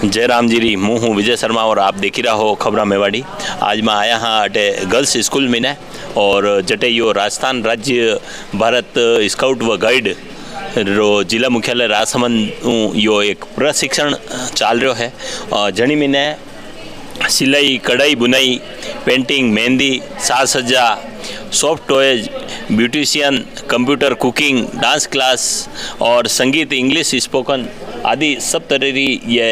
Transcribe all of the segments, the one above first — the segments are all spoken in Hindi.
जय राम जी री। मैं हूँ विजय शर्मा और आप देख रहा हो खबरा मेवाड़ी। आज मैं आया हाँ अटे गर्ल्स स्कूल में ने और जटे यो राजस्थान राज्य भारत स्काउट व गाइड रो जिला मुख्यालय राजसमंद यो एक प्रशिक्षण चाल रहा है। जनी मैंने सिलाई कढ़ाई बुनाई पेंटिंग मेहंदी साज सज्जा soft toys beautician computer cooking dance class और संगीत इंग्लिश स्पोकन आदि सब तरह की ये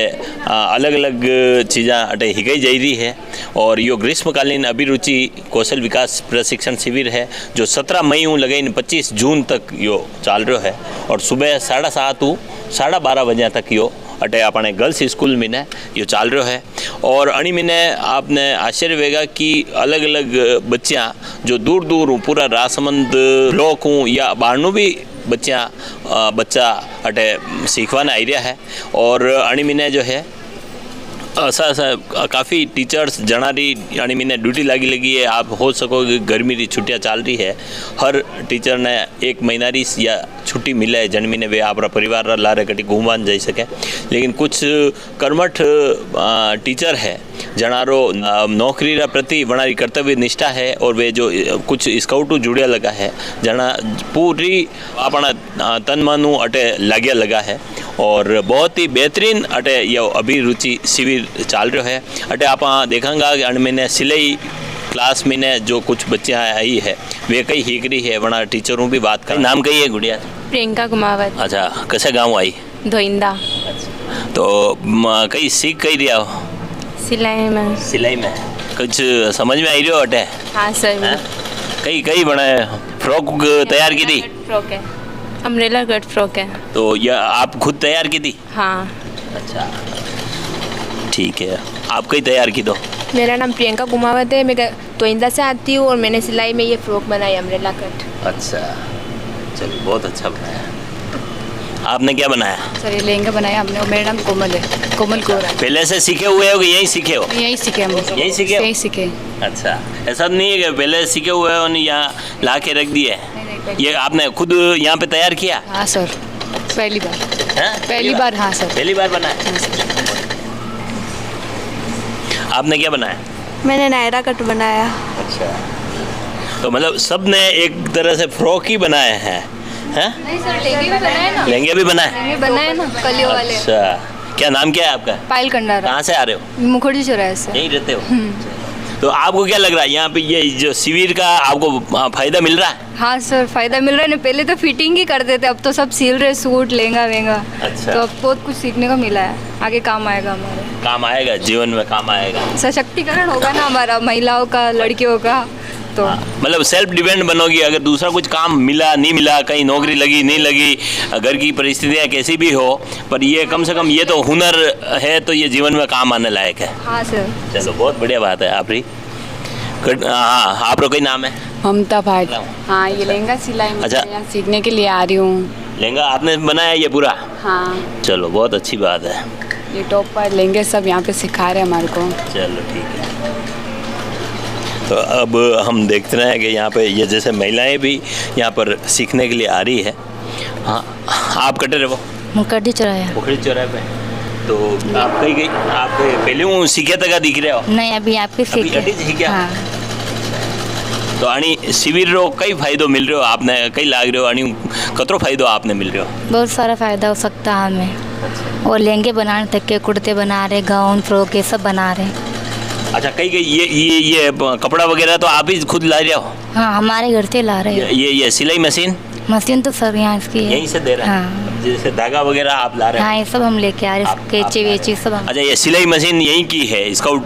अलग अलग चीज़ें अटे हिगाई जा रही है। और यो ग्रीष्मकालीन अभिरुचि कौशल विकास प्रशिक्षण शिविर है जो 17 मई लगे 25 जून तक यो चाल रहा है। और सुबह 7:30 to 12:30 बजे तक यो अटे अपने गर्ल्स स्कूल में ने यो चाल रहा है। और अणी मैंने आपने आश्चर्य होगा कि अलग अलग बच्चियाँ जो दूर दूर पूरा राजसमंद ब्लॉक हूँ या बाहर भी बच्चा अटे सीखवाने आ रहा है। और अणी मैंने जो है ऐसा काफ़ी टीचर्स जना रही यानी मैंने ड्यूटी लगी है। आप हो सको कि गर्मी की छुट्टियाँ चाल रही है, हर टीचर ने 1 महीना री या छुट्टी मिले है जन महीने वे अपना परिवार लारे कटी घूमवान जा सके। लेकिन कुछ कर्मठ टीचर है जनारो नौकरी प्रति वनारी कर्तव्य निष्ठा है और वे जो कुछ स्काउटू जुड़िया लगा है जना पूरी अपना तन मन अटे लाग्या लगा है। और बहुत ही बेहतरीन अटे यो अभिरुचि शिविर चाल रहा है। अटे आप देखेंगे कि मैंने सिलाई क्लास में ने जो कुछ बच्चियाँ आई है वे कई हिक रही है वना टीचरों भी बात कर। नाम कही है गुड़िया? प्रियंका कुमावत। अच्छा, कैसे गाँव आई? धोइंदा। तो कई सीख कही रहा हो? सिलाई में। सिलाई में कुछ समझ में आई रही हो अटे? हाँ सर। कई बनाए फ्रॉक तैयार की थी? फ्रॉक है, अम्ब्रेला कट फ्रॉक है। तो यह आप खुद तैयार की थी? हाँ। अच्छा ठीक है, आप कहीं तैयार की दो? मेरा नाम प्रियंका कुमावत है, मैं तोइंदा से आती हूँ और मैंने सिलाई में ये फ्रॉक बनाई अम्ब्रेला कट। अच्छा चलो, बहुत अच्छा बनाया। आपने क्या बनाया? सर ये लहंगा बनाया हमने और मेरा नाम कोमल है, कोमल कोरा। पहले से सीखे हुए हो कि यहीं सीखे हो? यहीं सीखे हम। यहीं सीखे? यहीं सीखे। अच्छा, ऐसा नहीं है कि पहले सीखे हुए हो यहाँ ला के रख दिए? ये आपने खुद यहाँ पे तैयार किया? हाँ सर, पहली बार। पहली बार? हाँ सर, पहली बार बनाया। हाँ सर। आपने क्या बनाया? मैंने नायरा कट बनाया। अच्छा, तो मतलब सब ने एक तरह से फ्रॉक ही बनाए हैं? नहीं सर, लहंगे भी बनाए ना। लहंगे भी बनाए? लहंगे बनाए ना, कलियों वाले। अच्छा, क्या नाम क्या है आपका? पायल कंडारा। कहाँ से आ रहे हो? मुखर्जी चौराहे से। यहीं रहते हो? तो आपको क्या लग रहा है यहाँ पे ये जो शिविर का आपको फायदा मिल रहा है? हाँ सर, फायदा मिल रहा है ना। पहले तो फिटिंग ही करते थे, अब तो सब सिल रहे सूट लहंगा वेंगा। अच्छा। तो अब बहुत कुछ सीखने को मिला है, आगे काम आएगा हमारे। काम आएगा, जीवन में काम आएगा। सशक्तिकरण होगा ना हमारा, महिलाओं का, लड़कियों का। तो मतलब सेल्फ डिपेंड बनोगी। अगर दूसरा कुछ काम मिला नहीं मिला, कहीं नौकरी लगी नहीं लगी, घर की परिस्थितियाँ कैसी भी हो, पर ये कम से कम ये तो हुनर है तो ये जीवन में काम आने लायक है। हाँ सर। चलो, बहुत बढ़िया बात है। आप रही हाँ, आप लोग का नाम है? ममता भाट। हाँ, ये लहंगा सिलाई में यहाँ सीखने के लिए आ रही हूँ। लहंगा आपने बनाया ये पूरा? हाँ। चलो, बहुत अच्छी बात है। ये टॉप पर लहंगे सब यहाँ पे सिखा रहे हैं हमारे को। चलो ठीक है। तो अब हम देखते हैं कि यहाँ पे ये जैसे महिलाएं भी यहाँ पर सीखने के लिए आ रही है। हाँ, आप कटे रहो? मुखर्जी चौराहे। मुखर्जी चौराहे पे। तो आप कहीं गई? आप पहले हूँ सीखे तक दिख रहे हो? नहीं, अभी आपके सीखे। हाँ। तो अणी शिविर रो कई फायदो मिल रहे हो आपने, कई लाग रहे हो अणी कतरो फायदो आपने मिल रहे हो? बहुत सारा फायदा हो सकता है हमें। और लहंगे बनाने तक के, कुर्ते बना रहे, गाउन फ्रॉक ये सब बना रहे। अच्छा, कई ये कपड़ा वगैरह तो आप ही खुद ला रहे हो? हाँ, हमारे घर से ला रहे हैं। ये सिलाई मशीन तो सर यहाँ इसकी है। यहीं से दे रहे हैं? हाँ। जैसे धागा वगैरह आप ला रहे हैं? हाँ, ये सब हम लेके आ रहे हैं, कैंची वेची सब। अच्छा, ये सिलाई मशीन यहीं की है, स्काउट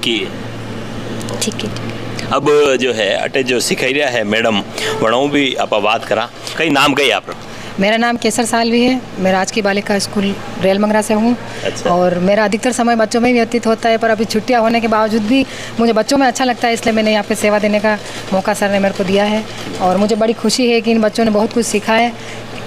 की? ठीक है। अब जो है अटे जो सिखाई रहा है मैडम वड़ों भी आप बात करा। कई नाम कही आप? मेरा नाम केसर सालवी है, मैं राजकीय बालिका स्कूल रेल मंगरा से हूँ। अच्छा। और मेरा अधिकतर समय बच्चों में ही व्यतीत होता है, पर अभी छुट्टियाँ होने के बावजूद भी मुझे बच्चों में अच्छा लगता है, इसलिए मैंने यहाँ पे सेवा देने का मौका सर ने मेरे को दिया है। और मुझे बड़ी खुशी है कि इन बच्चों ने बहुत कुछ सीखा है।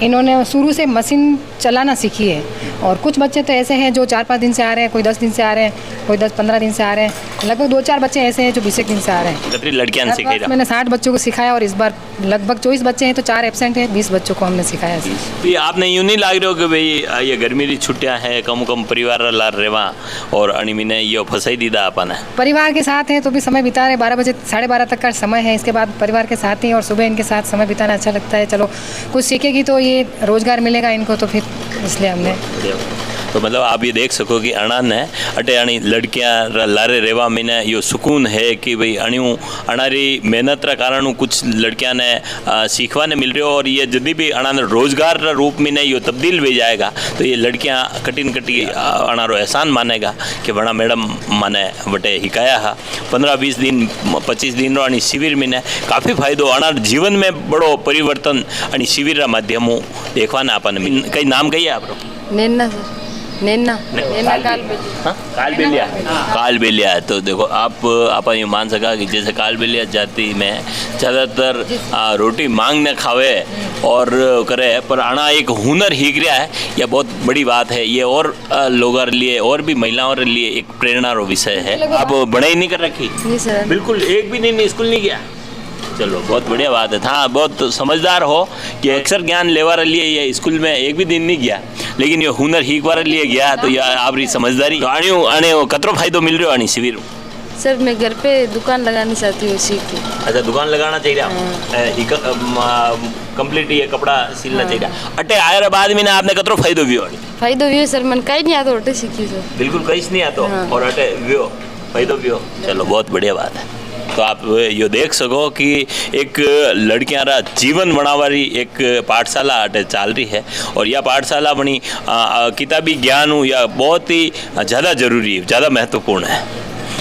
इन्होंने शुरू से मशीन चलाना सीखी है। और कुछ बच्चे तो ऐसे हैं जो 4-5 दिन से आ रहे हैं, कोई 10 दिन से आ रहे हैं, कोई 10-15 दिन से आ रहे हैं। लगभग 2-4 बच्चे ऐसे हैं जो 20 दिन से आ रहे हैं। कितनी लड़कियां ने सिखाई? मैंने 60 बच्चों को सिखाया और इस बार लगभग 24 बच्चे हैं तो 4 एब्सेंट हैं, 20 बच्चों को हमने सिखाया। भी आपने यूँ नहीं लाग रहे हो कि भाई ये गर्मी की छुट्टियां हैं, कम परिवार ला रेवा और अणिमीने ये फंसाई दीदा अपन परिवार के साथ हैं तो भी समय बिता रहे। 12 बजे 12:30 तक का समय है, इसके बाद परिवार के साथ ही और सुबह इनके साथ समय बिताना अच्छा लगता है। चलो कुछ सीखेगी तो ये रोजगार मिलेगा इनको, तो फिर इसलिए हमने। तो मतलब आप ये देख सको कि अणा ने अटे अणी लड़कियां लारे रेवा में यो सुकून है कि भाई अणियों अणारी मेहनत रा कारण कुछ लड़कियां ने सीखवा ने मिल रही हो और ये जब भी अणा ने रोजगार रूप में यो तब्दील हो जाएगा तो ये लड़कियां कठिन अणारो एहसान मानेगा कि बड़ा मैडम माने बटे हिकाया हा 15-20 दिन 25 दिन रो अणी शिविर में काफ़ी फायदो अणा जीवन में बड़ो परिवर्तन अणी शिविर माध्यमों देखवा ने अपन कई नाम कही आप नैना सर, नैना कालबेलिया। तो देखो आप ये मान सका कि जैसे कालबेलिया जाति में ज़्यादातर रोटी मांगने खावे और करे, पर आना एक हुनर सीख रहा है, यह बहुत बड़ी बात है। ये और लोगों के लिए और भी महिलाओं के लिए एक प्रेरणा रो विषय है। आप बढ़ाई नहीं कर रखी? नहीं सर, बिल्कुल एक भी नहीं स्कूल नहीं गया। चलो बहुत बढ़िया बात है। हाँ बहुत समझदार हो कि अक्सर ज्ञान लेवा लिए ये स्कूल में एक भी दिन नहीं गया, लेकिन ये हुनर सीखवा लिए गया तो ये आपकी समझदारी। तो आने कतरो फायदो मिल रहा हो आनी शिविर? सर मैं घर पे दुकान लगाना चाहती हूँ, सीख के। अच्छा दुकान लगाना चाहिए कंप्लीट ये कपड़ा सिलना चाहिए। अटे आयर बाद में ना आपने कतरो फायदो भी फायदो भी सर मन कहीं नहीं आता, अटे सीखी सर बिल्कुल कहीं नहीं आता और अटे व्यो फायदो भी हो। चलो बहुत बढ़िया बात है। तो आप ये देख सको कि एक लड़कियां रा जीवन बनावारी एक पाठशाला अटे चाल रही है और यह पाठशाला बनी किताबी ज्ञान हो या बहुत ही ज़्यादा जरूरी है, ज़्यादा महत्वपूर्ण है।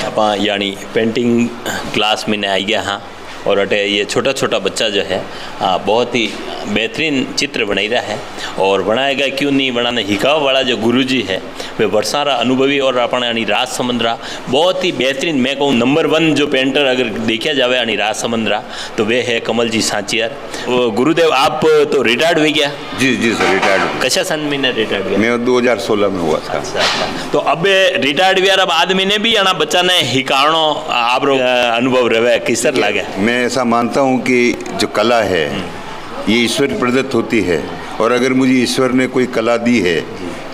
आप यानी पेंटिंग क्लास में आई गया हाँ, और अटे ये छोटा छोटा बच्चा जो है बहुत ही बेहतरीन चित्र बनाई रहा है और बनाएगा क्यों नहीं बनाने हिकाव वाला जो गुरुजी है वे वर्षारा अनुभवी और अपने यानी राज समंद्रा बहुत ही बेहतरीन, मैं कहूँ नंबर 1 जो पेंटर अगर देखा जाए यानी राज समंद्रा तो वे है कमल जी सांचियार। गुरुदेव आप तो रिटायर्ड हुई गया? जी सर रिटायर्ड। कैसा सन में रिटायर्ड हुआ? मैं 2016 में हुआ था। अच्छा। तो अब रिटायर्ड हुआ अब आदमी ने भी आना बच्चा ने हिकाणो आप अनुभव रहे किस तरह लगे? मैं ऐसा मानता हूँ कि जो कला है ये ईश्वर प्रदत्त होती है और अगर मुझे ईश्वर ने कोई कला दी है,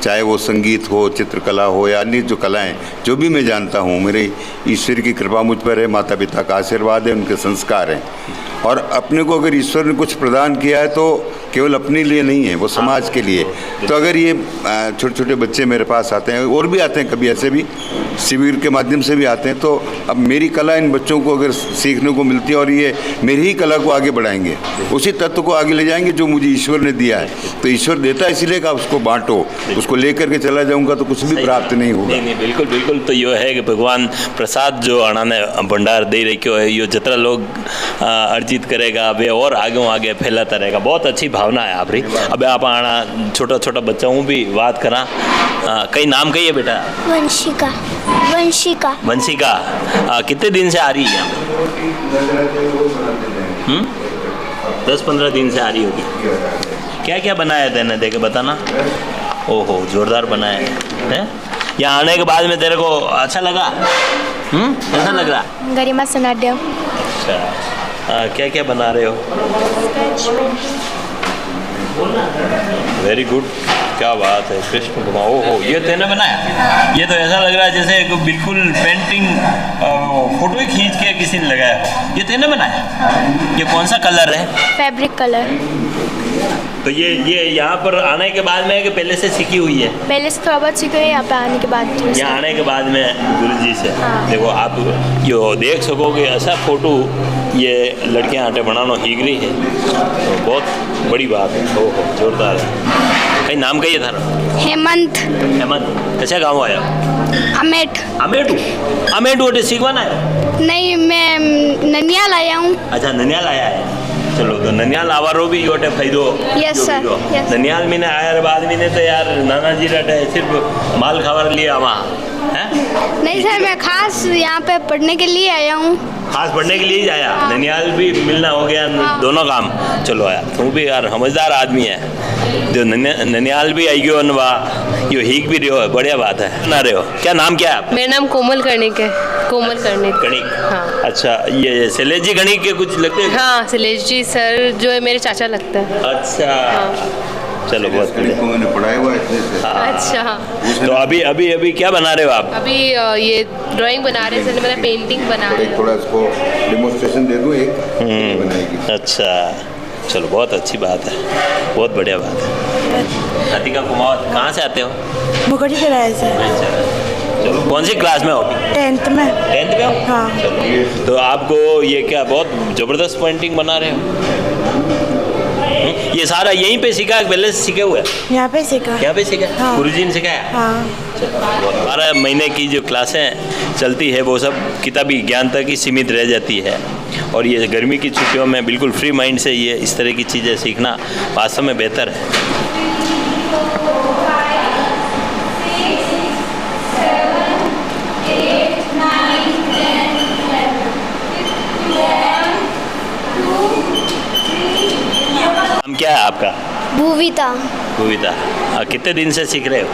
चाहे वो संगीत हो, चित्रकला हो या अन्य जो कलाएं जो भी मैं जानता हूँ, मेरे ईश्वर की कृपा मुझ पर है, माता पिता का आशीर्वाद है, उनके संस्कार हैं। और अपने को अगर ईश्वर ने कुछ प्रदान किया है तो केवल अपने लिए नहीं है, वो समाज के लिए। तो अगर ये छोटे छोटे बच्चे मेरे पास आते हैं और भी आते हैं, कभी ऐसे भी शिविर के माध्यम से भी आते हैं, तो अब मेरी कला इन बच्चों को अगर सीखने को मिलती है और ये मेरी ही कला को आगे बढ़ाएंगे, उसी तत्व को आगे ले जाएंगे जो मुझे ईश्वर ने दिया है। तो ईश्वर देता है इसलिए कि आप उसको बांटो, उसको लेकर के चला जाऊँगा तो कुछ भी प्राप्त नहीं होगा। नहीं बिल्कुल बिल्कुल। तो ये है कि भगवान प्रसाद जो आना ने भंडार दे रखो है, ये जितना लोग अर्जित करेगा वे और आगे फैलाता रहेगा। बहुत अच्छी भावना है आपरी। अब आप आना छोटा छोटा बच्चों भी बात करा, कई नाम कही है बेटा? वंशिका। वंशिका कितने दिन से आ रही है? 10-15 दिन से आ रही होगी। क्या क्या बनाया तेने देखे बताना? ओहो जोरदार बनाया है। यहाँ आने के बाद में तेरे को अच्छा लगा? कैसा लग रहा? गरिमा सनाड्य। अच्छा क्या क्या बना रहे हो? वेरी गुड, क्या बात है। कृष्ण भगवान, ओहो ये तेने बनाया? ये तो ऐसा लग रहा है जैसे एक बिल्कुल पेंटिंग फोटो ही खींच के किसी ने लगाया हो। ये तेने बनाया? ये कौन सा कलर है? Fabric colour. तो ये यहाँ पर आने के बाद में है कि पहले से सीखी हुई है? पहले से थोड़ा बहुत सीखी हुई है, यहाँ पे आने के बाद। यहाँ आने के बाद में गुरुजी से। हाँ। देखो आप यो देख सकोगे ऐसा फोटो ये लड़कियाँ आटे बनाना सीख रही है, तो बहुत बड़ी बात है। ओहो जोरदार है। कहीं नाम कहिए थारा? हेमंत। हेमंत कैसा गाँव आया? अमेटू अटे सीखवाना है? नहीं मैं ननियाल आया हूँ। अच्छा ननियाल आया है। चलो तो ननियाल आवारो भी योटे फायदो। Yes sir. ननियाल में आया बाद में तो यार नाना जी रटे सिर्फ माल खावर लिए वहाँ हैं? नहीं सर मैं खास यहाँ पे पढ़ने के लिए आया हूँ। खास पढ़ने के लिए ही आया? ननियाल भी मिलना हो गया। हाँ। दोनों काम। चलो यार तू भी यार समझदार आदमी है। जो ननियाल भी आई गयो नवा यो हीक भी रहो है, बढ़िया बात है। बना रहे हो, क्या नाम क्या है आपका? मेरा नाम कोमल कर्णिक है। कोमल कर्णिक। गणिक। हाँ। अच्छा, ये शैलेश जी गणिक के कुछ लगते हैं? हाँ, शैलेश जी सर जो है मेरे चाचा लगता है। अच्छा, चलो बहुत बढ़िया। को मैंने पढ़ाया हुआ है इतने से। अच्छा, तो अभी क्या बना रहे हो आप? अभी ये ड्राइंग बना रहे हैं, मेरा पेंटिंग बना रहे हैं। थोड़ा इसको डेमोन्स्ट्रेशन दे दूँ एक बनाएगी। अच्छा, चलो बहुत अच्छी बात है, बहुत बढ़िया बात है। राधिका कुमावत, कहाँ से आते हो? मुखर्जी किराए से। चलो, कौन सी क्लास में हो? 10th में। 10th में हो? हाँ। चलो, तो आपको ये क्या बहुत ज़बरदस्त पेंटिंग बना रहे हो? ये सारा यहीं पे सीखा है, पहले से सीखे हुए? यहाँ पे सीखा। यहाँ पे सीखा? हाँ। गुरुजी ने सिखाया? हाँ। 12 महीने की जो क्लासें चलती है वो सब किताबी ज्ञान तक ही सीमित रह जाती है, और ये गर्मी की छुट्टियों में बिल्कुल फ्री माइंड से ये इस तरह की चीज़ें सीखना वास्तव में बेहतर है। नाम क्या है आपका? भूविता। भूविता, कितने दिन से सीख रहे हो?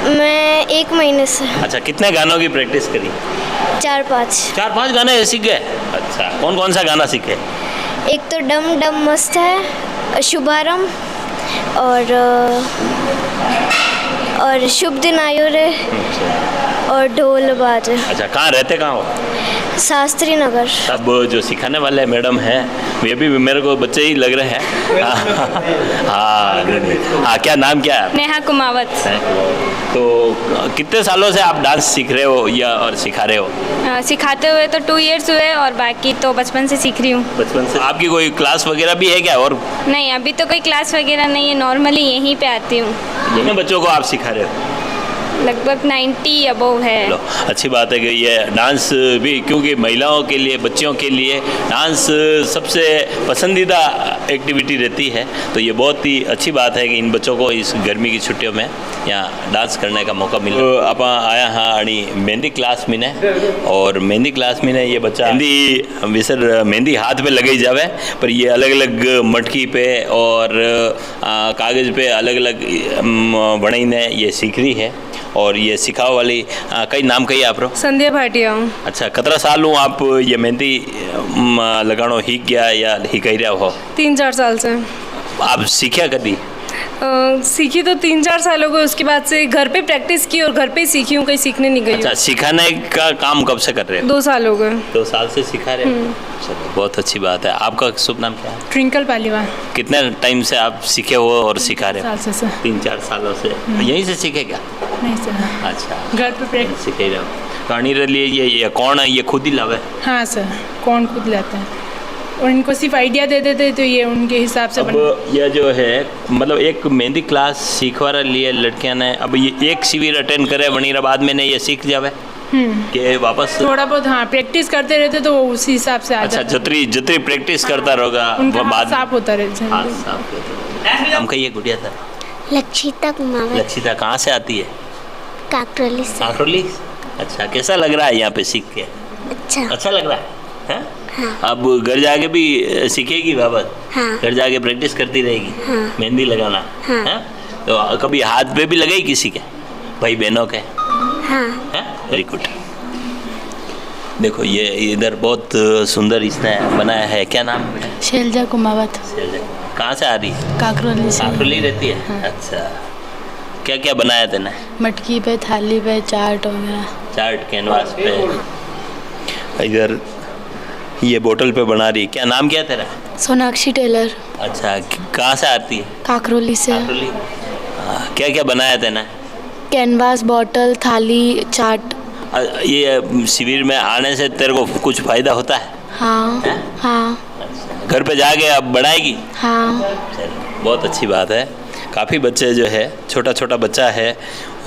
मैं 1 महीने से। अच्छा, कितने गानों की प्रैक्टिस करी? 4-5। 4-5 गाने सीख गए? अच्छा, कौन कौन सा गाना सीखे? एक तो डम डम मस्त है, शुभारंभ और शुभ दिन आयो रे, और ढोल बाजे। अच्छा, कहाँ रहते कहाँ हो? शास्त्री नगर। अब जो सिखाने वाले मैडम हैं वे भी मेरे को बच्चे ही लग रहे हैं। हाँ, क्या नाम क्या है? नेहा कुमावत। तो कितने सालों से आप डांस सीख रहे हो या और सिखा रहे हो? सिखाते हुए तो 2 years हुए, और बाकी तो बचपन से सीख रही हूँ। बचपन से? आपकी कोई क्लास वगैरह भी है क्या? और नहीं, अभी तो कोई क्लास वगैरह नहीं है, नॉर्मली यहीं पे आती हूँ। कितने बच्चों को आप सिखा रहे हो? लगभग 90 अबव है। लो, अच्छी बात है कि ये डांस भी, क्योंकि महिलाओं के लिए, बच्चियों के लिए डांस सबसे पसंदीदा एक्टिविटी रहती है, तो ये बहुत ही अच्छी बात है कि इन बच्चों को इस गर्मी की छुट्टियों में यहाँ डांस करने का मौका मिला। तो आप आया हाँ आणि मेहंदी क्लास में ने, और मेहंदी क्लास में ने ये बच्चा मेहंदी विसर मेहंदी हाथ पे लगे जावे, पर ये अलग अलग मटकी पे और कागज़ पे अलग अलग बनाई ने ये सीख रही है, और ये सिखाओ वाली कई नाम कही आप रो? संध्या भाटिया हूँ। अच्छा, कितना साल हूँ आप ये मेहंदी लगानो हिक गया या हिकाई रहा हो? 3-4 साल से। आप सीखा कभी? सीखी तो 3-4 साल हो गए, उसके बाद से घर पे प्रैक्टिस की और घर पे ही सीखी हूँ, कहीं सीखने नहीं गई। अच्छा, सिखाने का काम कब से कर रहे हो? 2 साल हो गए। 2 साल से सिखा रहे हो? चलो, बहुत अच्छी बात है। आपका शुभ नाम क्या है? ट्विंकल पालीवाल। कितने टाइम से आप सीखे हो और सिखा रहे हो? 3 साल से। 3-4 सालों से। यहीं से सीखे क्या? नहीं सर, अच्छा, घर पे प्रैक्टिस। सीखे रहे हो। कहानी रह लिए ये कौन है? ये खुद ही लावे? हाँ सर, कौन खुद लाता है, और इनको सिर्फ आइडिया दे देते तो ये उनके हिसाब से अब यह जो है मतलब एक मेहंदी क्लास सीखवा लिए लड़कियां ने, अब ये एक शिविर अटेंड करे वनी बाद में ने ये सीख जावे कि वापस थोड़ा बहुत हाँ प्रैक्टिस करते रहते तो उस हिसाब से आ अच्छा, जाता है। जितनी प्रैक्टिस करता रहेगा उनका वो हाथ बाद साफ होता रहता हाथ है। साफ होता है। हम कहिए गुड़िया था लक्षिता कुमावत। लक्षिता कहाँ से आती है? काकरोली से। काकरोली। अच्छा, कैसा लग रहा है यहाँ पे सीख के? अच्छा लग रहा है? हाँ? अब घर जाके भी सीखेगी वापस? हाँ। घर जाके प्रैक्टिस करती रहेगी? हाँ। मेहंदी लगाना? हाँ। तो कभी हाथ पे भी लगाई किसी के भाई बहनों के? हाँ। Very good. देखो ये इधर बहुत सुंदर इसने बनाया है, क्या नाम है? शैलजा कुमावत। शैलजा, कहाँ से आ रही है? काकरोली से। काकरोली रहती है? हाँ। अच्छा, क्या क्या बनाया तेने? मटकी पे, थाली पे, चार्ट वगैरह। चार्ट, कैनवास पे, इधर ये बोतल पे बना रही है। क्या नाम क्या तेरा? सोनाक्षी टेलर। अच्छा, कहाँ से आती है? काकरोली से। काकरोली। क्या क्या बनाया तेने? कैनवास, बॉटल, थाली, चार्ट। ये शिविर में आने से तेरे को कुछ फायदा होता है? हाँ। है? हाँ। घर पे जाके अब बनाएगी? हाँ। बहुत अच्छी बात है। काफ़ी बच्चे जो है, छोटा छोटा बच्चा है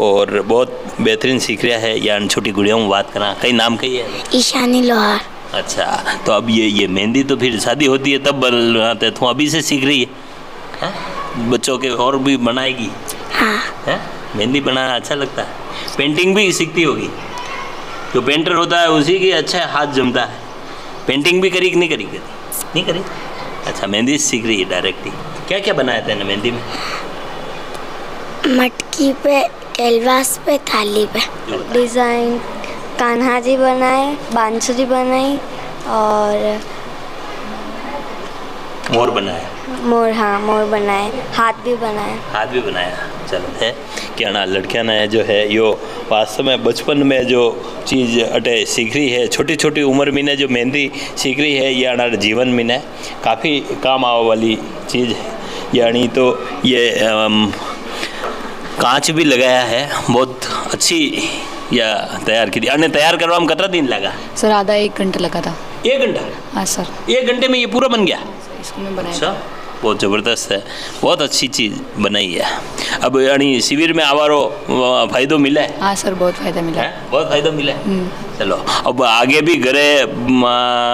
और बहुत बेहतरीन सीख रहा है। या छोटी गुड़ियों में बात करा, कई नाम कही है? ईशानी लोहार। अच्छा, तो अब ये मेहंदी तो फिर शादी होती है तब बनाते, तू अभी से सीख रही है? बच्चों के और भी बनाएगी? हाँ। है? मेहंदी बनाना अच्छा लगता है? पेंटिंग भी सीखती होगी? जो पेंटर होता है उसी के अच्छा हाथ जमता है। पेंटिंग भी करी कि नहीं करी? नहीं करी? अच्छा, मेहंदी सीख रही है डायरेक्ट ही। क्या क्या बनाया तेने मेहंदी में? मटकी पे, कैनवास पे, थाली पे। डिज़ाइन कान्हा जी बनाए, बांसुरी बनाई और मोर बनाया, मोर, हाँ मोर बनाए, हाथ भी बनाए। हाथ भी बनाया। चलो है कि ना लड़कियां ने जो है यो वास्तव में बचपन में जो चीज़ अटे सीख रही है, छोटी छोटी उम्र में ने जो मेहंदी सीख रही है, ये अनार जीवन में ने काफ़ी काम आने वाली चीज़ है। यानी तो ये कांच भी लगाया है, बहुत अच्छी या तैयार की थी। अने तैयार करवा में कितना दिन लगा? सर आधा 1 घंटा लगा था। 1 घंटा? हाँ सर, 1 घंटे में ये पूरा बन गया? स्कूल में बनाया। अच्छा, बहुत ज़बरदस्त है, बहुत अच्छी चीज़ बनाई है। अब यानी शिविर में आवारो फायदो मिला है? हाँ सर, बहुत फ़ायदा मिला है। बहुत फायदा मिला है। चलो अब आगे भी घरे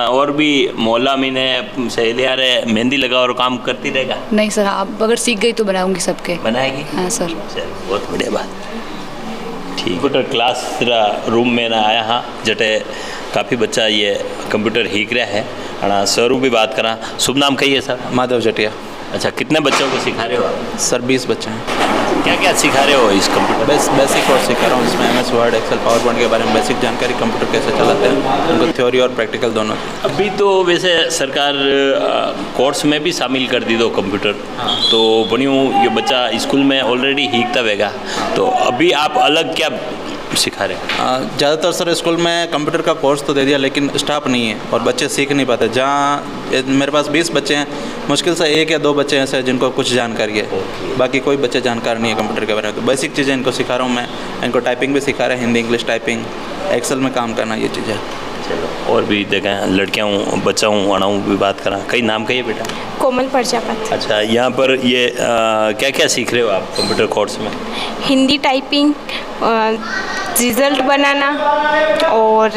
और भी मोहल्ला में ने सहेलियाँ रे मेहंदी लगा और काम करती रहेगा? नहीं सर, आप अगर सीख गई तो बनाऊंगी सबके। बनाएगी? हाँ सर। चलो बहुत बढ़िया बात। ठीक, कंप्यूटर क्लास रूम में ना आया हाँ जटे काफ़ी बच्चा ये कंप्यूटर सीख रहा है। अना सर भी बात करा। शुभ नाम कहिए सर? माधव जटिया। अच्छा, कितने बच्चों को सिखा रहे हो आप? सर 20 बच्चे हैं। क्या क्या सिखा रहे हो इस कंप्यूटर? बेसिक कोर्स सिखा रहा हूँ, जिसमें MS Word, Excel, PowerPoint के बारे में बेसिक जानकारी, कंप्यूटर कैसे चलाते हैं, उनको थ्योरी और प्रैक्टिकल दोनों। अभी तो वैसे सरकार कोर्स में भी शामिल कर दी दो कंप्यूटर, तो बनियूँ ये बच्चा स्कूल में ऑलरेडी सीखता रहेगा, तो अभी आप अलग क्या सिखा रहे हैं? ज़्यादातर सर स्कूल में कंप्यूटर का कोर्स तो दे दिया, लेकिन स्टाफ नहीं है और बच्चे सीख नहीं पाते। जहाँ मेरे पास 20 बच्चे हैं, मुश्किल से 1 या 2 बच्चे ऐसे हैं जिनको कुछ जानकारी है, बाकी कोई बच्चे जानकार नहीं है कंप्यूटर के बारे में। तो बेसिक चीज़ें इनको सिखा रहा हूँ मैं। इनको टाइपिंग भी सिखा रहा है, हिंदी इंग्लिश टाइपिंग, एक्सेल में काम करना, ये चीज़ें। चलो और भी देखें, लड़कियाँ हूँ, बच्चा हूँ, अड़ा हूँ भी बात करा। कई नाम कहिए बेटा? कोमल प्रजापति। अच्छा, यहाँ पर ये क्या क्या सीख रहे हो आप कंप्यूटर कोर्स में? हिंदी टाइपिंग, रिजल्ट बनाना और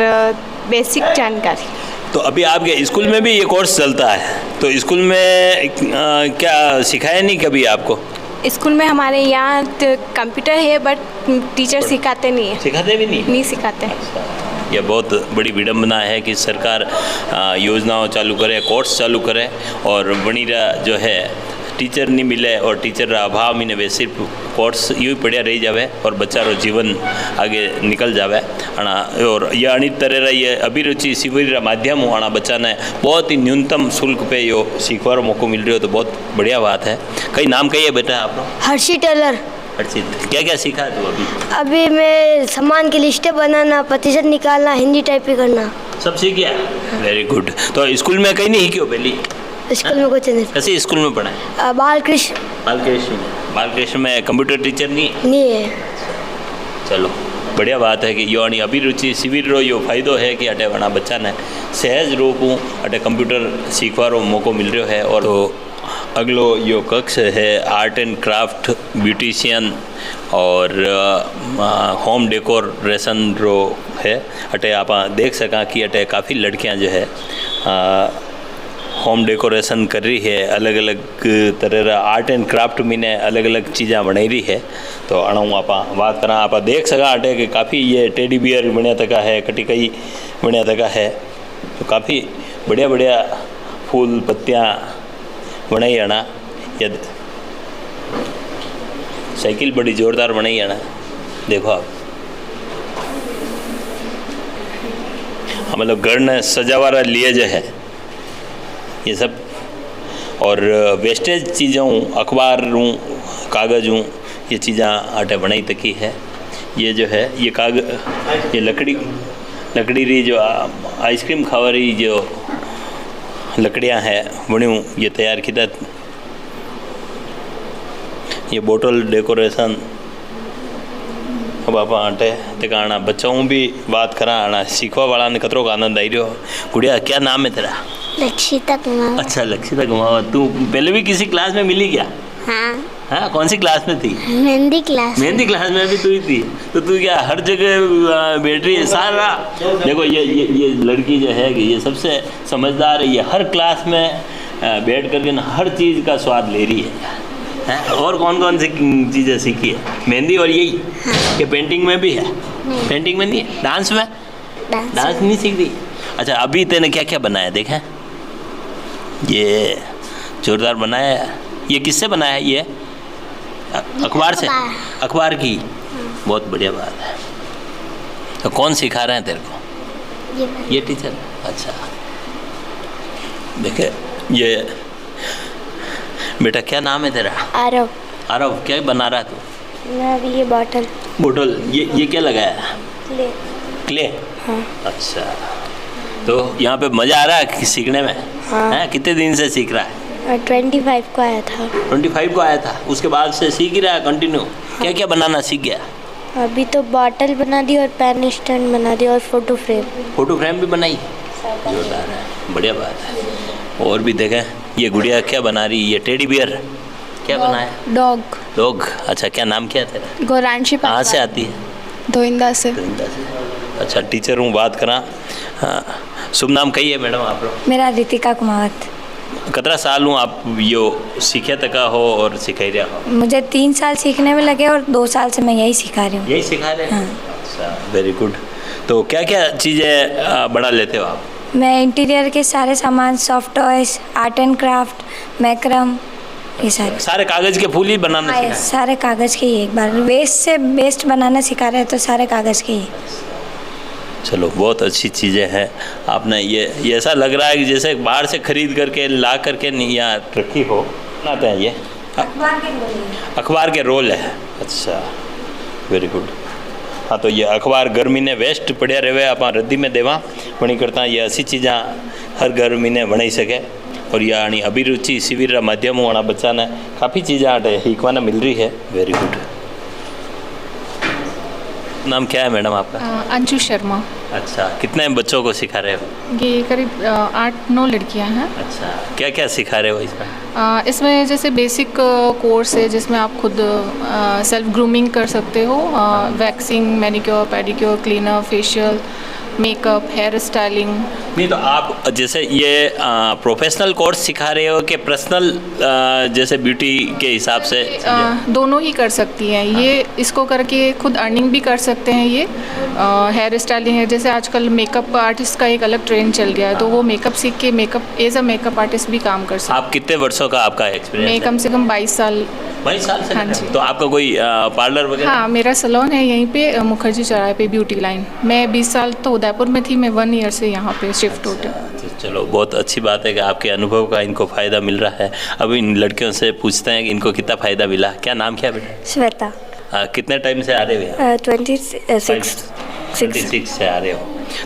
बेसिक जानकारी। तो अभी आपके स्कूल में भी ये कोर्स चलता है, तो स्कूल में क्या सिखाया नहीं कभी आपको? स्कूल में हमारे यहाँ कंप्यूटर है, बट टीचर सिखाते नहीं है। सिखाते भी नहीं? नहीं सिखाते। यह बहुत बड़ी विडम्बना है कि सरकार योजनाओं चालू करे, कोर्स चालू करे और बनी रहा जो है टीचर नहीं मिले और टीचर का अभाव में वे सिर्फ कोर्स यूँ पढ़िया रही जावे और बच्चा रो जीवन आगे निकल जावे। अना और ये अनित तरह ये अभिरुचि शिविर माध्यम हो आना बच्चा ने बहुत ही न्यूनतम शुल्क पे यो सीखवा मौको मिल रही हो, तो बहुत बढ़िया बात है। कई नाम कहिए बेटा आप लोग? हर्षी टेलर। हर्षित, क्या क्या सीखा है तू अभी? अभी मैं सामान की लिस्टें बनाना, प्रतिशत निकालना, हिंदी टाइपिंग करना सब सीख गया? Very good. तो स्कूल में कहीं नहीं क्यों पहली? स्कूल में कुछ नहीं। कैसे स्कूल में पढ़ा? बालकृष्ण। बालकृष्ण में कंप्यूटर टीचर नहीं है। चलो बढ़िया बात है कि यो अणी अभिरुचि शिविर रो यो फायदो है कि अटे वना बच्चा ने सहज रूप अटे कंप्यूटर सीखवारो मौको मिल रहा है। और तो अगलो यो कक्ष है आर्ट एंड क्राफ्ट, ब्यूटिशियन और होम डेकोरेशन रो है। अटे आप देख सका कि अटे काफ़ी लड़कियां जो है होम डेकोरेशन कर रही है, अलग अलग तरह आर्ट एंड क्राफ्ट में ने अलग अलग चीज़ें बनाई रही है। तो अणु आप बात करा आप देख सका अटे कि काफ़ी ये टेडी बियर बढ़िया तक है, कटिकई बढ़िया तक है, तो काफ़ी बढ़िया बढ़िया फूल पत्तियाँ बनाई आना। यद साइकिल बड़ी ज़ोरदार बनाई आना, देखो आप मतलब घर ने सजावारा लिए जो है ये सब। और वेस्टेज चीज़ों अखबार हूँ, कागज़ हूँ, ये चीज़ें आटे बनाई तकी है। ये जो है ये ये लकड़ी रही जो आइसक्रीम खावा रही जो लकड़ियाँ हैं बणियों ये तैयार की था। ये बोतल डेकोरेशन अब आप आटे तक आना बच्चों भी बात करा आना सीखवा वाला ने कतरों का आनंद आई रहो। गुड़िया क्या नाम है तेरा? लक्षिता कुमार। अच्छा लक्षिता कुमार, तू पहले भी किसी क्लास में मिली क्या? हाँ। हाँ, कौन सी क्लास में थी? मेहंदी क्लास। मेहंदी क्लास में भी तू ही थी? तो तू क्या हर जगह बैठ रही है सारा? देखो ये लड़की जो है कि ये सबसे समझदार है, ये हर क्लास में बैठ करके ना हर चीज़ का स्वाद ले रही है। और कौन कौन सी चीज़ें सीखी है? मेहंदी और यही? हाँ। ये पेंटिंग में भी है? पेंटिंग में नहीं है? डांस में? डांस नहीं सीख रही? अच्छा, अभी तेने क्या क्या बनाया देखें? ये जोरदार बनाया है। ये किससे बनाया है? अखबार से? अखबार की? बहुत बढ़िया बात है। तो कौन सिखा रहे हैं तेरे को? ये टीचर? अच्छा। देखे ये बेटा, क्या नाम है तेरा? आरव। आरव, क्या बना रहा है तू? मैं अभी ये बॉटल। बोतल? ये क्या लगाया है? क्ले। क्ले? हाँ। अच्छा, तो यहाँ पे मज़ा आ रहा है सीखने में? हाँ। है? कितने दिन से सीख रहा है? 25 को आया था। 25 को आया था, उसके बाद से सीख ही रहा है कंटिन्यू? क्या क्या बनाना सीख गया? अभी तो बॉटल बना दी और पेन स्टैंड बना दी और फोटो फ्रेम। फोटो फ्रेम भी बनाई? जोरदार है, बढ़िया बात है। और भी देखें, ये गुड़िया क्या बना रही है? ये टेडी बियर क्या बनाया? डॉग। डॉग? अच्छा, क्या नाम क्या है तेरा? गौरांशी। कहाँ से आती है? धोइंदा से। अच्छा, टीचर हूँ, बात करा। हाँ, शुभ नाम कही है मैडम आप लोग? मेरा रितिका कुमावत। कितना साल हूँ आप यो सीखे तक हो और सिखा रहा हो? मुझे 3 साल सीखने में लगे और 2 साल से मैं यही सिखा रही हूँ। यही सिखा रहे हैं? अच्छा, वेरी गुड। तो क्या क्या चीज़ें बना लेते हो आप? मैं इंटीरियर के सारे सामान, soft toys, art and craft, Markram, ये सारे कागज़ के फूल ही बनाना सिखाए? सारे कागज़ के ही। एक बार वेस्ट से बेस्ट बनाना सिखा रहे हैं, तो सारे कागज़ के ही। चलो, बहुत अच्छी चीज़ें हैं। आपने ये ऐसा लग रहा है कि जैसे बाहर से खरीद करके ला करके यहाँ रखी हो। बनाते हैं ये अखबार के रोल है? अच्छा, वेरी गुड। हाँ, तो ये अखबार गर्मी ने वेस्ट पड़े रहे आप रद्दी में देवा बनी करता, ये ऐसी चीज़ा हर गर्मी ने बनाई सके। और ये आनी अभिरुचि शिविर माध्यम आना बच्चा ने काफ़ी चीज़ें आटे सीखवाना मिल रही है। Very good. नाम क्या है मैडम आपका? अंशु शर्मा। अच्छा, कितने बच्चों को सिखा रहे हो? ये करीब 8-9 लड़कियां हैं। अच्छा, क्या क्या सिखा रहे हो इसमें? इसमें जैसे बेसिक कोर्स है जिसमें आप खुद सेल्फ ग्रूमिंग कर सकते हो, waxing, manicure, pedicure, cleaner, facial, makeup, hair styling. नहीं, तो आप जैसे ये प्रोफेशनल कोर्स सिखा रहे हो कि पर्सनल जैसे ब्यूटी के हिसाब से? दोनों ही कर सकती हैं। ये इसको करके खुद अर्निंग भी कर सकते हैं। ये हेयर स्टाइलिंग है, जैसे आजकल मेकअप आर्टिस्ट का एक अलग ट्रेंड चल गया है, तो वो मेकअप सीख के makeup as a makeup artist भी काम कर सकते हैं। आप कितने वर्षों का आपका एक्सपीरियंस है? मैं कम से कम 22 साल। 22 साल से? हाँ जी। तो आपका कोई पार्लर वगैरह? हाँ, मेरा सैलून है यहीं पे मुखर्जी चौराहे पे, ब्यूटी लाइन। मैं 20 साल तो उदयपुर में थी, मैं 1 ईयर से यहाँ पे शिफ्ट होती हूँ। चलो, बहुत अच्छी बात है कि आपके अनुभव का इनको फ़ायदा मिल रहा है। अब इन लड़कियों से पूछते हैं कि इनको कितना फ़ायदा मिला। क्या नाम क्या बेटा? श्वेता। कितने टाइम से आ रहे हो? 26 से आ रहे हो,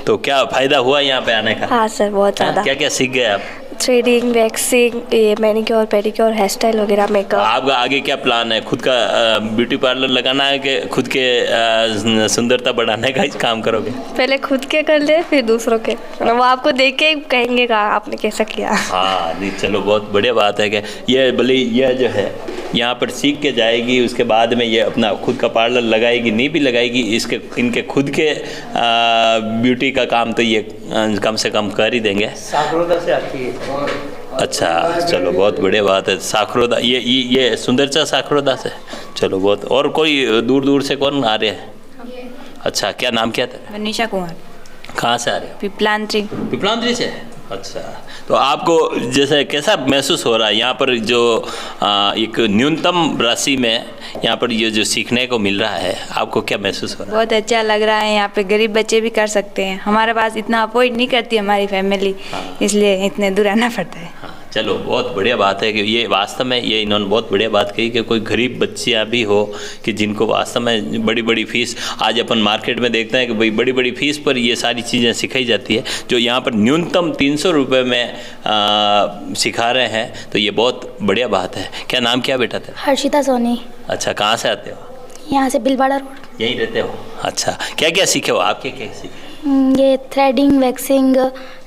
तो क्या फ़ायदा हुआ यहाँ पे आने का? हाँ सर, बहुत ज़्यादा। क्या क्या सीख गए आप? थ्रेडिंग, वैक्सिंग, ये मैनिक्योर, पेडिक्योर, हेयर स्टाइल वगैरह, मेकअप। आपका आगे क्या प्लान है? खुद का ब्यूटी पार्लर लगाना है कि खुद के सुंदरता बढ़ाने का ही काम करोगे? पहले खुद के कर ले, फिर दूसरों के। वो आपको देख के कहेंगे का आपने कैसा किया। हाँ, नहीं, चलो, बहुत बढ़िया बात है कि ये भले ये जो है यहाँ पर सीख के जाएगी, उसके बाद में ये अपना खुद का पार्लर लगाएगी, नहीं भी लगाएगी, इनके खुद के ब्यूटी का काम तो ये कम से कम कर ही देंगे। साखरोदा से आती है। अच्छा, चलो, बहुत बढ़िया बात है। साखरोदा, ये सुंदरचा साखरोदा से? चलो, बहुत। और कोई दूर दूर से कौन आ रहे हैं? अच्छा, क्या नाम क्या था? मनीषा कुमार। कहाँ से आ रहे हो? पिपलांत्री से? अच्छा, तो आपको जैसे कैसा महसूस हो रहा है यहाँ पर जो एक न्यूनतम राशि में यहाँ पर ये जो सीखने को मिल रहा है, आपको क्या महसूस हो रहा है? बहुत अच्छा लग रहा है। यहाँ पे गरीब बच्चे भी कर सकते हैं। हमारे पास इतना अफोर्ड नहीं करती हमारी फैमिली, इसलिए इतने दूर आना पड़ता है। हाँ, चलो, बहुत बढ़िया बात है कि ये वास्तव में ये इन्होंने बहुत बढ़िया बात कही कि कोई गरीब बच्चियाँ भी हो कि जिनको वास्तव में बड़ी बड़ी फीस, आज अपन मार्केट में देखते हैं कि भाई बड़ी बड़ी फीस पर ये सारी चीज़ें सिखाई जाती है, जो यहाँ पर न्यूनतम 300 रुपये में सिखा रहे हैं, तो ये बहुत बढ़िया बात है। क्या नाम क्या बेटा था? हर्षिता सोनी। अच्छा, कहाँ से आते हो? यहाँ से बिलवाड़ा रोड। यहीं रहते हो? अच्छा, क्या क्या सीखे हो? आप क्या सीखे? ये थ्रेडिंग, वैक्सिंग,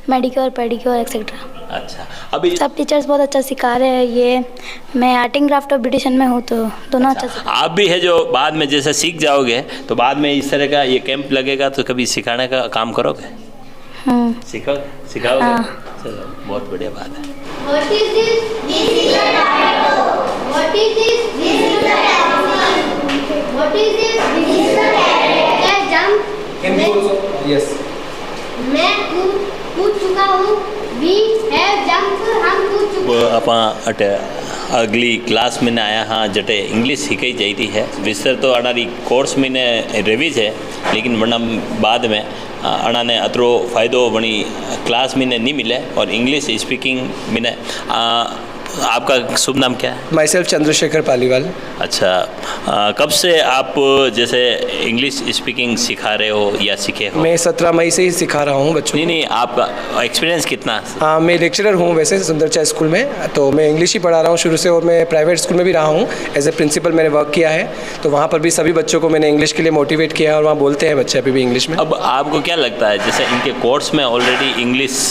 मेडिक्योर, पेडिक्योर एक्सेट्रा। अच्छा, अभी सब टीचर्स बहुत अच्छा सिखा रहे हैं। ये मैं आर्ट एंड क्राफ्ट और ब्यूटिशियन में हूँ, तो दोनों अच्छा सिखा। आप भी है जो बाद में जैसे सीख जाओगे तो बाद में इस तरह का ये कैंप लगेगा तो कभी सिखाने का काम करोगे? सिखाओगे? हाँ। चलो, बहुत बढ़िया बात है। What is this? This is a tomato. What is this? This is a apple. What is this? This is a carrot. Can jump? Can you also? Yes. मैं कूद चुका हूँ। We have jumped. हम कूद चुके हैं। आप अटे अगली क्लास में आया हाँ जटे इंग्लिश सीखी जाती है विस्तर तो अणारी कोर्स में रेवी है लेकिन वरना बाद में अणा ने अतरो फ़ायदो बनी क्लास में नहीं मिले और इंग्लिश स्पीकिंग में आपका शुभ नाम क्या है? My self Chandrashekhar Paliwal. अच्छा, कब से आप जैसे इंग्लिश स्पीकिंग सिखा रहे हो या सीखे हो? मैं 17 मई से ही सिखा रहा हूँ बच्चों। नहीं, आपका एक्सपीरियंस कितना? हाँ, मैं लेक्चरर हूँ वैसे सुंदरचा स्कूल में, तो मैं इंग्लिश ही पढ़ा रहा हूँ शुरू से और मैं प्राइवेट स्कूल में भी रहा हूँ एज ए प्रिंसिपल मैंने वर्क किया है, तो वहाँ पर भी सभी बच्चों को मैंने इंग्लिश के लिए मोटिवेट किया है और वहाँ बोलते हैं बच्चे अभी भी इंग्लिश में। अब आपको क्या लगता है जैसे इनके कोर्स में ऑलरेडी इंग्लिश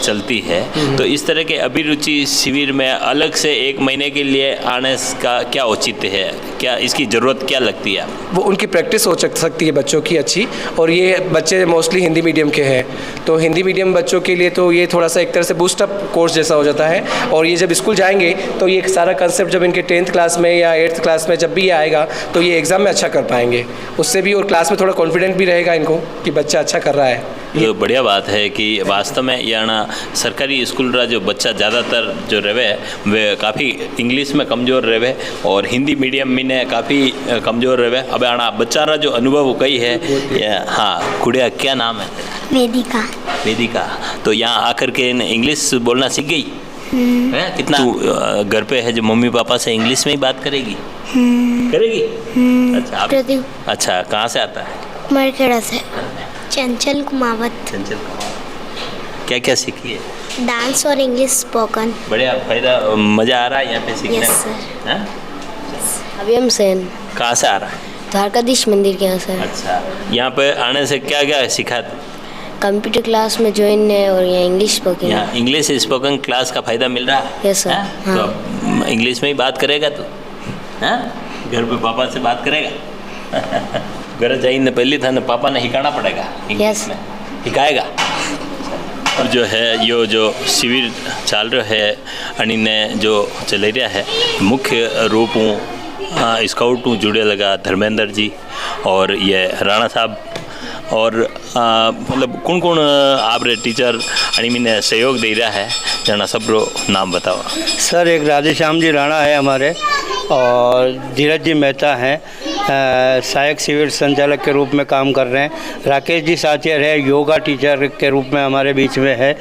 चलती है तो इस तरह के अभिरुचि शिविर में अलग से 1 महीने के लिए आने का क्या औचित्य है, क्या इसकी ज़रूरत क्या लगती है? वो उनकी प्रैक्टिस हो सकती है बच्चों की अच्छी, और ये बच्चे मोस्टली हिंदी मीडियम के हैं तो हिंदी मीडियम बच्चों के लिए तो ये थोड़ा सा एक तरह से बूस्टअप कोर्स जैसा हो जाता है, और ये जब स्कूल जाएंगे तो ये सारा कंसेप्ट जब इनके 10th क्लास में या 8th क्लास में जब भी ये आएगा तो ये एग्ज़ाम में अच्छा कर पाएंगे उससे भी, और क्लास में थोड़ा कॉन्फिडेंट भी रहेगा इनको कि बच्चा अच्छा कर रहा है। ये बढ़िया बात है कि वास्तव में यहाँ सरकारी स्कूल का जो बच्चा ज़्यादातर जो रहे वे काफ़ी इंग्लिश में कमज़ोर रहे और हिंदी मीडियम में ने काफ़ी कमज़ोर रहे। अब आना बच्चा रा जो अनुभव कई है, हाँ गुड़िया क्या नाम है? वेदिका। वेदिका, तो यहाँ आकर के इंग्लिश बोलना सीख गई है? कितना घर पे है जो मम्मी पापा से इंग्लिश में ही बात करेगी? करेगी? अच्छा, अच्छा कहाँ से आता है? मरखेड़ा से। चंचल कुमावत। चंचल कुमावत, क्या क्या सीखी है? डांस और इंग्लिश स्पोकन। बढ़िया, फायदा मज़ा आ रहा है यहाँ पे सीखने में? Yes sir. अभियम सेन। कहाँ से आ रहा है? द्वारकाधीश मंदिर के यहाँ से। अच्छा, यहाँ पे आने से क्या क्या सीखा? कंप्यूटर क्लास में ज्वाइन है और यहाँ इंग्लिश स्पोकन। यहाँ इंग्लिश स्पोकन क्लास का फायदा मिल रहा है? Yes sir. हाँ? तो इंग्लिश में ही बात करेगा तो घर पे पापा से बात करेगा? घर जाइए पहले था ना पापा ने हिकाना पड़ेगा इंग्लिश में, हिकाएगा। और जो है यो जो शिविर चल रहा है अनी ने जो चल रहा है मुख्य रूप स्काउट जुड़े लगा धर्मेंद्र जी और ये राणा साहब और मतलब कौन कौन आप रे टीचर अनी में सहयोग दे रहा है जना सब रो नाम बताओ। सर एक राधेश्याम जी राणा है हमारे और धीरज जी मेहता हैं, सहायक शिविर संचालक के रूप में काम कर रहे हैं। राकेश जी साचियर है, योगा टीचर के रूप में हमारे बीच में है,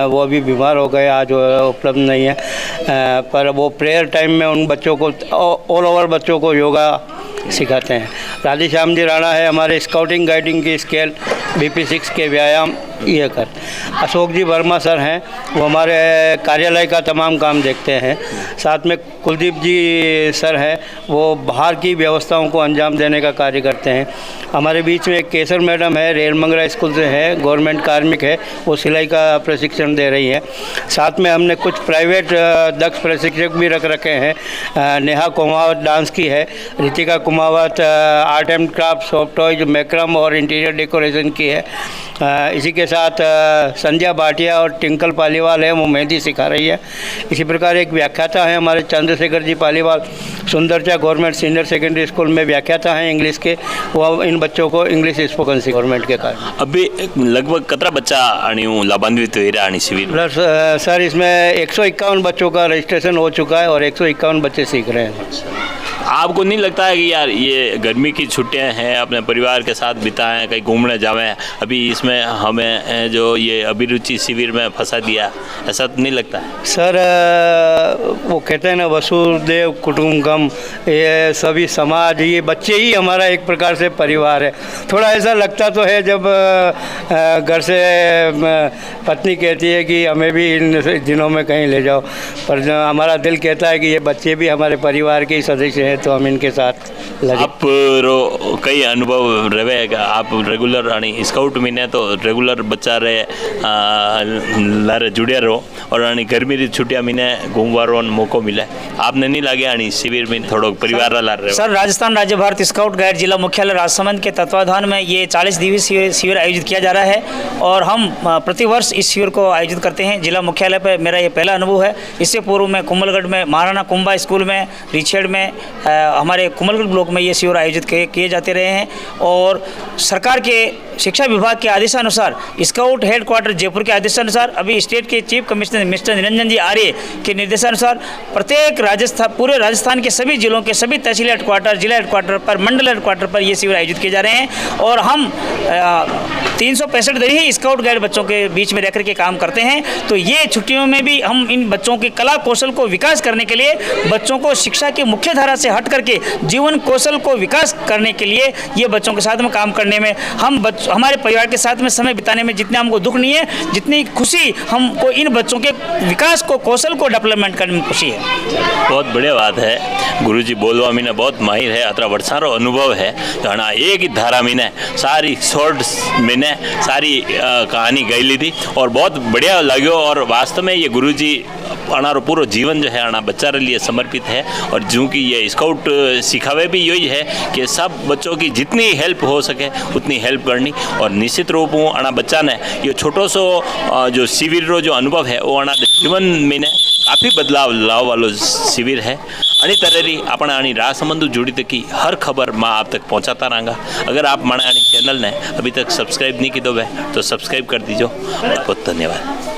वो अभी बीमार हो गए, आज उपलब्ध नहीं है, पर वो प्रेयर टाइम में उन बच्चों को ऑल ओवर बच्चों को योगा सिखाते हैं। राधेश्याम जी राणा है हमारे स्काउटिंग गाइडिंग की स्केल BP6 के व्यायाम ये कर। अशोक जी वर्मा सर हैं, वो हमारे कार्यालय का तमाम काम देखते हैं। साथ में कुलदीप जी सर हैं, वो बाहर की व्यवस्थाओं को अंजाम देने का कार्य करते हैं। हमारे बीच में एक केसर मैडम है, रेलमंगरा स्कूल से है, गवर्नमेंट कार्मिक है, वो सिलाई का प्रशिक्षण दे रही है। साथ में हमने कुछ प्राइवेट दक्ष प्रशिक्षक भी रख रखे हैं। नेहा कुमावत डांस की है, Ritika Kumawat art and craft, soft toys, Markram और इंटीरियर डेकोरेशन की है। इसी के साथ संध्या भाटिया और टिंकल पालीवाल है, वो मेहंदी सिखा रही है। इसी प्रकार एक व्याख्याता है हमारे चंद्रशेखर जी पालीवाल, सुंदरचा गवर्नमेंट सीनियर सेकेंडरी स्कूल में व्याख्याता हैं इंग्लिश के, वो इन बच्चों को इंग्लिश स्पोकन सी गवर्नमेंट के कारण। अभी लगभग कितना बच्चा लाभान्वित हो रहा शिविर? प्लस सर इसमें 151 बच्चों का रजिस्ट्रेशन हो चुका है और 151 बच्चे सीख रहे हैं। आपको नहीं लगता है कि यार ये गर्मी की छुट्टियां हैं, अपने परिवार के साथ बिताएं, कहीं घूमने जावें, अभी इसमें हमें जो ये अभिरुचि शिविर में फंसा दिया, ऐसा तो नहीं लगता है? सर वो कहते हैं ना वसुदेव कुटुंबकम, ये सभी समाज, ये बच्चे ही हमारा एक प्रकार से परिवार है। थोड़ा ऐसा लगता तो है जब घर से पत्नी कहती है कि हमें भी इन दिनों में कहीं ले जाओ, पर हमारा दिल कहता है कि ये बच्चे भी हमारे परिवार के ही सदस्य हैं तो हम इनके साथ लगे। आप रो कई अनुभव रहेगा, आप रेगुलर आनी स्काउट में ने तो रेगुलर बच्चा रहे लारे जुड़े रहो और आनी गर्मी की छुट्टियां महीने घूमवारो मौको मिले, आपने नहीं लगे आनी शिविर में थोड़ा परिवार ला रहे? सर राजस्थान राज्य भारत स्काउट गाइड जिला मुख्यालय राजसमंद के तत्वाधान में ये 40 दिवसीय शिविर आयोजित किया जा रहा है और हम प्रतिवर्ष इस शिविर को आयोजित करते हैं। जिला मुख्यालय पर मेरा ये पहला अनुभव है। इससे पूर्व में कुंभलगढ़ में महाराणा कुंभा स्कूल में, रिछेड़ में, हमारे कुंभलगढ़ ब्लॉक में ये शिविर आयोजित किए जाते रहे हैं और सरकार के शिक्षा विभाग के आदेशानुसार, स्काउट हेडक्वार्टर जयपुर के आदेशानुसार, अभी स्टेट के चीफ कमिश्नर मिस्टर निरंजन जी आर्य के निर्देशानुसार प्रत्येक पूरे राजस्थान के सभी जिलों के सभी तहसील हेडक्वार्टर, जिला हेडक्वार्टर पर, मंडल हेडक्वार्टर पर ये शिविर आयोजित किए जा रहे हैं और हम 365 दिन ही स्काउट गाइड बच्चों के बीच में रहकर के काम करते हैं। तो ये छुट्टियों में भी हम इन बच्चों के कला कौशल को विकास करने के लिए, बच्चों को शिक्षा की मुख्य धारा से हट करके जीवन कौशल को विकास करने के लिए ये बच्चों के साथ में काम करने में, हमारे परिवार के साथ में समय बिताने में जितना हमको दुख नहीं है, जितनी खुशी हमको इन बच्चों के विकास को, कौशल को डेवलपमेंट करने में खुशी है। बहुत बढ़िया बात है। गुरुजी बोलवा मीने बहुत माहिर है, अतरा वर्षारो अनुभव है। घना एक ही धारा मीने सारी शॉर्ट मैंने सारी कहानी गई ली थी और बहुत बढ़िया लगे और वास्तव में ये गुरुजी अनारो पूरा जीवन जो है अना बच्चा के लिए समर्पित है और जो कि ये स्काउट सिखावे भी यही है कि सब बच्चों की जितनी हेल्प हो सके उतनी हेल्प करनी और निश्चित रूप में अना बच्चा ने ये छोटो सो जो शिविर रो जो अनुभव है वो अना जीवन में काफ़ी बदलाव लाव वालो शिविर है। अनी तरह अपने आनी राजसमंद जुड़ी तक की हर खबर मैं आप तक पहुंचाता रहूँगा। अगर आप माने आनी चैनल ने अभी तक सब्सक्राइब नहीं की दो तो सब्सक्राइब कर दीजिए। बहुत बहुत धन्यवाद।